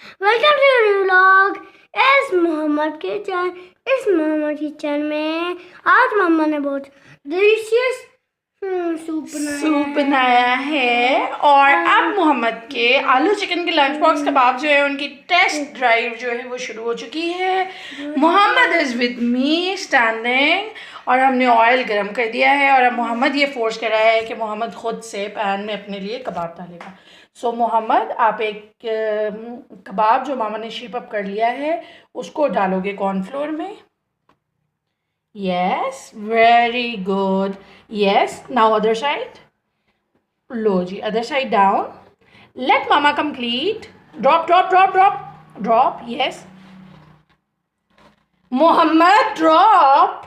Welcome to new vlog. इस Mohammad kitchen में आज मम्मा ने बहुत डिलीशियस सूप बनाया है। और अब मोहम्मद के आलू चिकन के लंच बॉक्स कबाब जो है उनकी टेस्ट ड्राइव जो है वो शुरू हो चुकी है। Mohammed is with me standing और हमने ऑयल गरम कर दिया है और अब मोहम्मद ये फोर्स कर रहा है कि मोहम्मद ख़ुद से पैन में अपने लिए कबाब डालेगा। सो मोहम्मद आप एक कबाब जो मामा ने शेप अप कर लिया है उसको डालोगे कॉर्नफ्लोर में। Yes, very good. Yes, now other side. लो जी, other side down. Let mama complete. Drop, drop, drop, drop. Drop, yes. Mohammed, drop.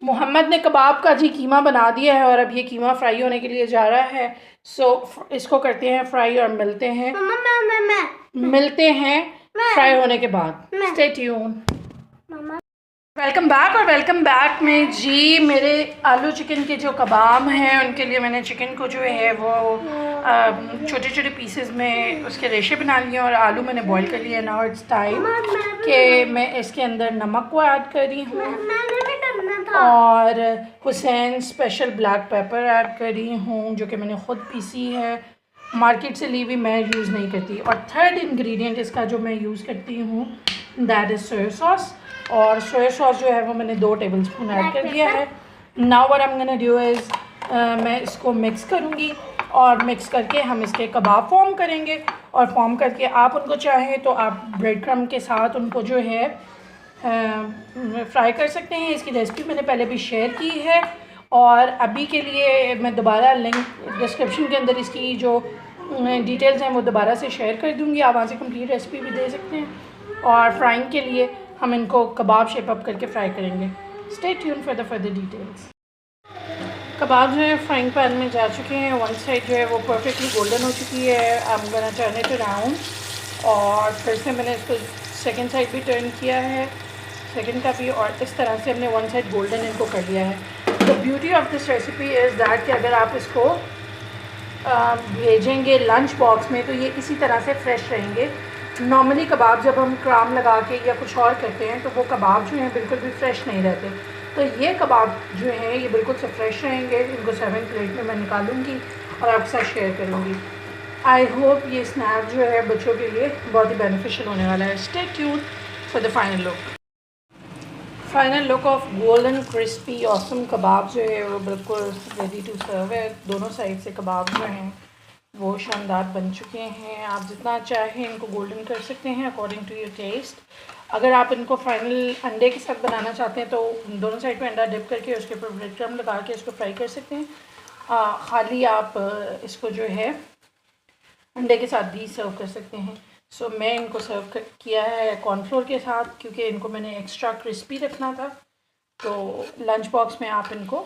Mohammad ने कबाब का जी कीमा बना दिया है और अब ये कीमा फ्राई होने के लिए जा रहा है। सो इसको करते हैं फ्राई और मिलते हैं फ्राई होने के बाद। Stay tune. Welcome back. और वेलकम बैक में जी मेरे आलू चिकन के जो कबाब हैं उनके लिए मैंने चिकन को जो है वो छोटे छोटे पीसेस में उसके रेशे बना लिए और आलू मैंने बॉईल कर लिया। नाउ इट्स टाइम कि मैं इसके अंदर नमक को ऐड कर रही हूँ और Hussain special black pepper add कर रही हूँ जो कि मैंने ख़ुद पीसी है, मार्केट से ली हुई मैं यूज़ नहीं करती। और थर्ड इंग्रेडिएंट इसका जो मैं यूज़ करती हूँ दैट इज़ सोया सॉस। और सोया सॉस जो है वो मैंने 2 टेबलस्पून ऐड कर दिया है। Now what I am gonna do is मैं इसको मिक्स करूँगी और मिक्स करके हम इसके कबाब फॉर्म करेंगे। और फॉर्म करके आप उनको चाहें तो आप ब्रेड क्रम्ब के साथ उनको जो है फ्राई कर सकते हैं। इसकी रेसिपी मैंने पहले भी शेयर की है और अभी के लिए मैं दोबारा लिंक डिस्क्रिप्शन के अंदर इसकी जो डिटेल्स हैं वो दोबारा से शेयर कर दूँगी। आप वहाँ से कंप्लीट रेसिपी भी दे सकते हैं। और फ्राइंग के लिए हम इनको कबाब शेप अप करके फ्राई करेंगे। Stay tune for the further details. कबाब जो है फ्राइंग पैन में जा चुके हैं। वन साइड जो है वो परफेक्टली गोल्डन हो चुकी है। I am gonna turn it around और फिर से मैंने इसको सेकंड साइड भी टर्न किया है, सेकंड का भी, और इस तरह से हमने वन साइड गोल्डन इनको कर लिया है। The beauty of this recipe is that कि अगर आप इसको भेजेंगे लंच बॉक्स में तो ये इसी तरह से फ्रेश रहेंगे। नॉर्मली कबाब जब हम क्राम लगा के या कुछ और करते हैं तो वो कबाब जो हैं बिल्कुल भी फ्रेश नहीं रहते। तो ये कबाब जो हैं ये बिल्कुल से फ्रेश रहेंगे। इनको सर्विंग प्लेट में मैं निकालूंगी और आपके साथ शेयर करूंगी। आई होप ये स्नैक जो है बच्चों के लिए बहुत ही बेनिफिशियल होने वाला है। Stay tune for the final look of golden crispy awesome कबाब जो है वो बिल्कुल रेडी टू सर्व है। दोनों साइड से कबाब जो हैं वो शानदार बन चुके हैं। आप जितना चाहें इनको गोल्डन कर सकते हैं अकॉर्डिंग टू योर टेस्ट। अगर आप इनको फाइनल अंडे के साथ बनाना चाहते हैं तो दोनों साइड पे अंडा डिप करके उसके ऊपर ब्रेड क्रम्ब लगा के इसको फ्राई कर सकते हैं। खाली आप इसको जो है अंडे के साथ भी सर्व कर सकते हैं। सो मैं इनको सर्व किया है कॉर्नफ्लोर के साथ क्योंकि इनको मैंने एक्स्ट्रा क्रिस्पी रखना था। तो लंच बॉक्स में आप इनको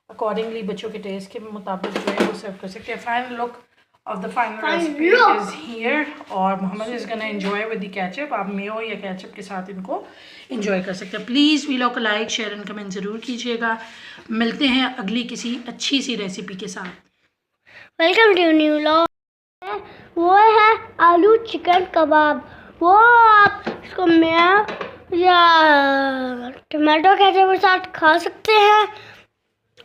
अकॉर्डिंगली बच्चों के टेस्ट के मुताबिक जो है वो सर्व कर सकते हैं। Final look of the final recipe is here और Mohammad is gonna enjoy with the ketchup. आप मेयो या केचप के साथ इनको एंजॉय कर सकते हैं। प्लीज़ वीडियो को लाइक शेयर एंड कमेंट ज़रूर कीजिएगा। मिलते हैं अगली किसी अच्छी सी रेसिपी के साथ। Welcome to new vlog. वो है आलू चिकन कबाब। वो आप इसको मेयो या टमाटो केचप के साथ खा सकते हैं।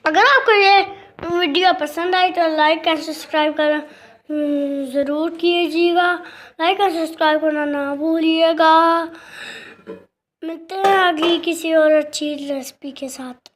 अगर आपको ये वीडियो पसंद आई तो लाइक एंड सब्सक्राइब करना ज़रूर कीजिएगा। लाइक एंड सब्सक्राइब करना ना भूलिएगा। मिलते हैं अगली किसी और अच्छी रेसिपी के साथ।